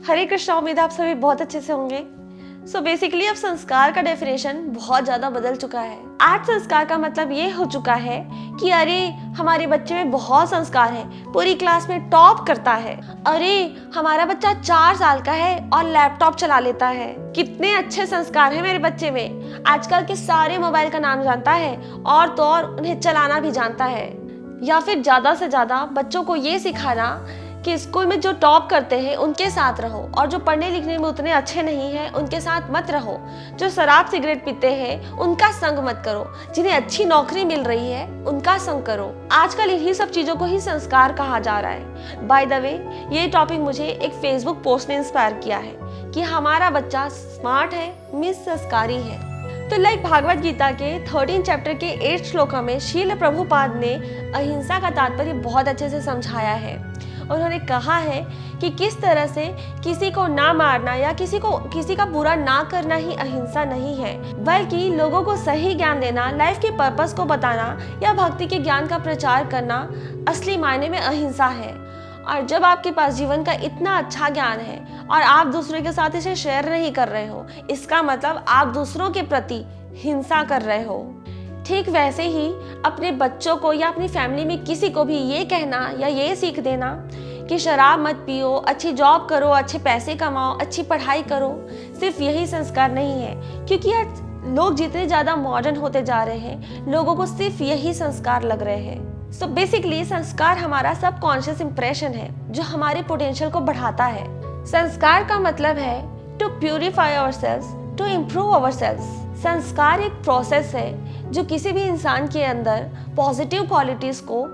हरे कृष्णा, उम्मीद है आप सभी बहुत अच्छे से होंगे। सो बेसिकली अब संस्कार का डेफिनेशन बहुत ज़्यादा बदल चुका है। आज संस्कार का मतलब ये हो चुका है कि अरे हमारे बच्चे में बहुत संस्कार है, पूरी क्लास में टॉप करता है। अरे हमारा बच्चा 4 साल का है और लैपटॉप चला लेता है। कितने अच्छे संस्कार हैं मेरे बच्चे में, आजकल के सारे मोबाइल का नाम जानता है और तो और उन्हें चलाना भी जानता है। या फिर ज़्यादा से ज़्यादा बच्चों को ये सिखाना कि स्कूल में जो टॉप करते हैं उनके साथ रहो और जो पढ़ने लिखने में उतने अच्छे नहीं हैं उनके साथ मत रहो। जो शराब सिगरेट पीते हैं उनका संग मत करो। जिन्हें अच्छी नौकरी मिल रही है उनका संग करो। आजकल इन्हीं सब चीज़ों को ही संस्कार कहा जा रहा है। बाय द वे, ये टॉपिक मुझे एक फेसबुक पोस्ट ने इंस्पायर किया है कि हमारा बच्चा स्मार्ट है मीन्स संस्कारी है। तो लाइक भागवत गीता के 13 चैप्टर के 8 श्लोका में श्रील प्रभुपाद ने अहिंसा का तात्पर्य बहुत अच्छे से समझाया है। उन्होंने कहा है कि किस तरह से किसी को ना मारना या किसी का बुरा ना करना ही अहिंसा नहीं है, बल्कि लोगों को सही ज्ञान देना, लाइफ के पर्पस को बताना या भक्ति के ज्ञान का प्रचार करना असली मायने में अहिंसा है। और जब आपके पास जीवन का इतना अच्छा ज्ञान है और आप दूसरों के साथ इसे शेयर नहीं कर रहे हो, इसका मतलब आप दूसरों के प्रति हिंसा कर रहे हो। ठीक वैसे ही अपने बच्चों को या अपनी फैमिली में किसी को भी ये कहना या ये सीख देना कि शराब मत पियो, अच्छी जॉब करो, अच्छे पैसे कमाओ, अच्छी पढ़ाई करो, सिर्फ यही संस्कार नहीं है। क्योंकि आज लोग जितने ज़्यादा मॉडर्न होते जा रहे हैं, लोगों को सिर्फ यही संस्कार लग रहे हैं। सो बेसिकली संस्कार हमारा सबकॉन्शियस इंप्रेशन है जो हमारे पोटेंशियल को बढ़ाता है। संस्कार का मतलब है to purify ourselves, to improve ourselves. संस्कार एक प्रोसेस है जो किसी भी इंसान के अंदर पॉजिटिव क्वालिटीज को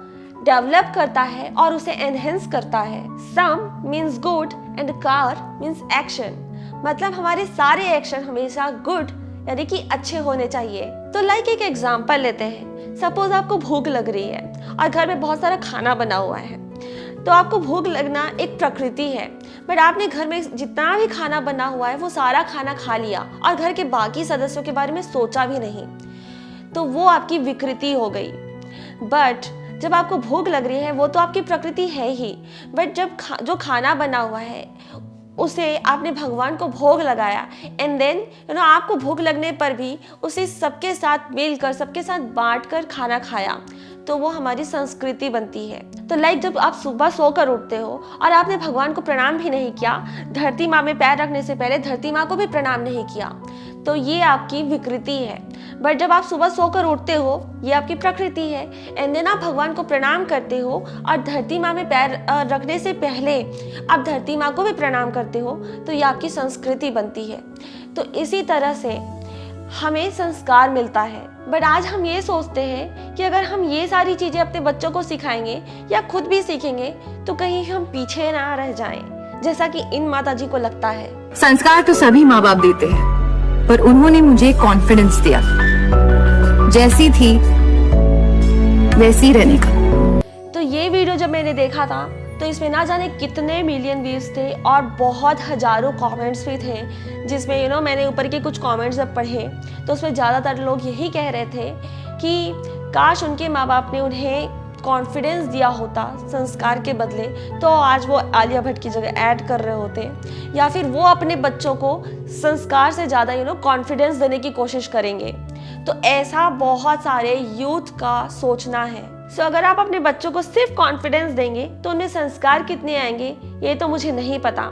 डेवलप करता है और उसे एनहेंस करता है। सम मीन्स गुड एंड कार मीन्स एक्शन। मतलब हमारे सारे एक्शन हमेशा गुड यानी कि अच्छे होने चाहिए। तो लाइक एक एग्जांपल लेते हैं। सपोज आपको भूख लग रही है और घर में बहुत सारा खाना बना हुआ है। तो आपको भूख लगना एक प्रकृति है, बट आपने घर में जितना भी खाना बना हुआ है वो सारा खाना खा लिया और घर के बाकी सदस्यों के बारे में सोचा भी नहीं, तो वो आपकी विकृति हो गई। बट जब आपको भूख लग रही है वो तो आपकी प्रकृति है ही, बट जब जो खाना बना हुआ है उसे आपने भगवान को भोग लगाया एंड देन आपको भूख लगने पर भी उसे सबके साथ मिलकर सबके साथ बांटकर खाना खाया, तो वो हमारी संस्कृति बनती है। तो लाइक जब आप सुबह सोकर उठते हो और आपने भगवान को प्रणाम भी नहीं किया, धरती माँ में पैर रखने से पहले धरती माँ को भी प्रणाम नहीं किया, तो ये आपकी विकृति है। बट जब आप सुबह सोकर उठते हो, ये आपकी प्रकृति है, एंड देन आप भगवान को प्रणाम करते हो और धरती माँ में पैर रखने से पहले आप धरती माँ को भी प्रणाम करते हो, तो ये आपकी संस्कृति बनती है। तो इसी तरह से हमें संस्कार मिलता है। बट आज हम ये सोचते हैं कि अगर हम ये सारी चीज़ें अपने बच्चों को सिखाएंगे या खुद भी सीखेंगे तो कहीं हम पीछे ना रह जाएं, जैसा कि इन माताजी को लगता है। संस्कार तो सभी माँ बाप देते हैं, पर उन्होंने मुझे कॉन्फिडेंस दिया, जैसी थी वैसी रहने का। तो ये वीडियो जब मैंने देखा था तो इसमें ना जाने कितने मिलियन व्यूज थे और बहुत हजारों कमेंट्स भी थे, जिसमें मैंने ऊपर के कुछ कमेंट्स जब पढ़े तो उसमें ज़्यादातर लोग यही कह रहे थे कि काश उनके माँ बाप ने उन्हें कॉन्फिडेंस दिया होता संस्कार के बदले, तो आज वो आलिया भट्ट की जगह ऐड कर रहे होते, या फिर वो अपने बच्चों को संस्कार से ज़्यादा कॉन्फिडेंस देने की कोशिश करेंगे। तो ऐसा बहुत सारे यूथ का सोचना है। सो अगर आप अपने बच्चों को सिर्फ कॉन्फिडेंस देंगे तो उनमें संस्कार कितने आएंगे ये तो मुझे नहीं पता,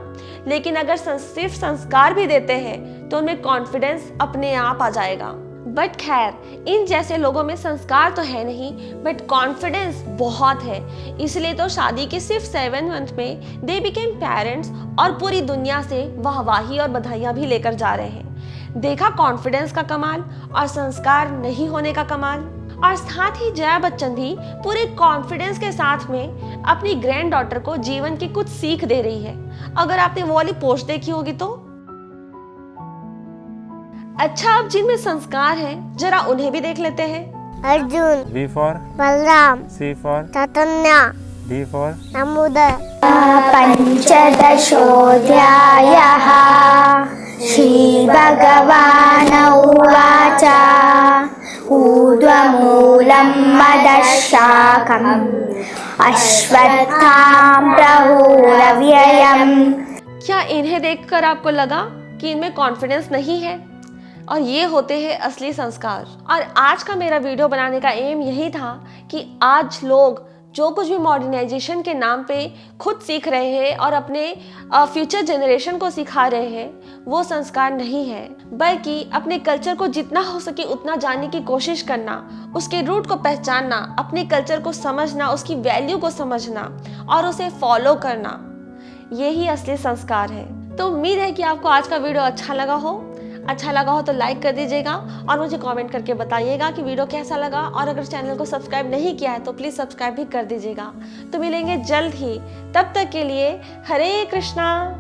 लेकिन अगर सिर्फ संस्कार भी देते हैं तो उनमें कॉन्फिडेंस अपने आप आ जाएगा। बट खैर, इन जैसे लोगों में संस्कार तो है नहीं बट कॉन्फिडेंस बहुत है, इसलिए तो शादी के सिर्फ 7 मंथ में दे बिकेम पेरेंट्स और पूरी दुनिया से वाहवाही और बधाइयाँ भी लेकर जा रहे हैं। देखा कॉन्फिडेंस का कमाल और संस्कार नहीं होने का कमाल। और साथ ही जया बच्चन भी पूरे कॉन्फिडेंस के साथ में अपनी ग्रैंड डॉटर को जीवन की कुछ सीख दे रही है। अगर आपने वो वाली पोस्ट देखी होगी तो। अच्छा, अब जिनमें संस्कार है जरा उन्हें भी देख लेते हैं। Arjun, B for Balram, C for Chaitanya, D for नमोदर। पंचदशोऽध्यायः श्रीभगवान् उवाच ऊर्ध्वमूलं मदशाकम् अश्वत्थां प्रहूरव्ययम्। क्या इन्हें देखकर आपको लगा कि इनमें कॉन्फिडेंस नहीं है? और ये होते हैं असली संस्कार। और आज का मेरा वीडियो बनाने का एम यही था कि आज लोग जो कुछ भी मॉडर्नाइजेशन के नाम पे खुद सीख रहे हैं और अपने फ्यूचर जनरेशन को सिखा रहे हैं, वो संस्कार नहीं है, बल्कि अपने कल्चर को जितना हो सके उतना जानने की कोशिश करना, उसके रूट को पहचानना, अपने कल्चर को समझना, उसकी वैल्यू को समझना और उसे फॉलो करना, यही असली संस्कार है। तो उम्मीद है कि आपको आज का वीडियो अच्छा लगा हो तो लाइक कर दीजिएगा और मुझे कमेंट करके बताइएगा कि वीडियो कैसा लगा। और अगर चैनल को सब्सक्राइब नहीं किया है तो प्लीज़ सब्सक्राइब भी कर दीजिएगा। तो मिलेंगे जल्द ही, तब तक के लिए हरे कृष्णा।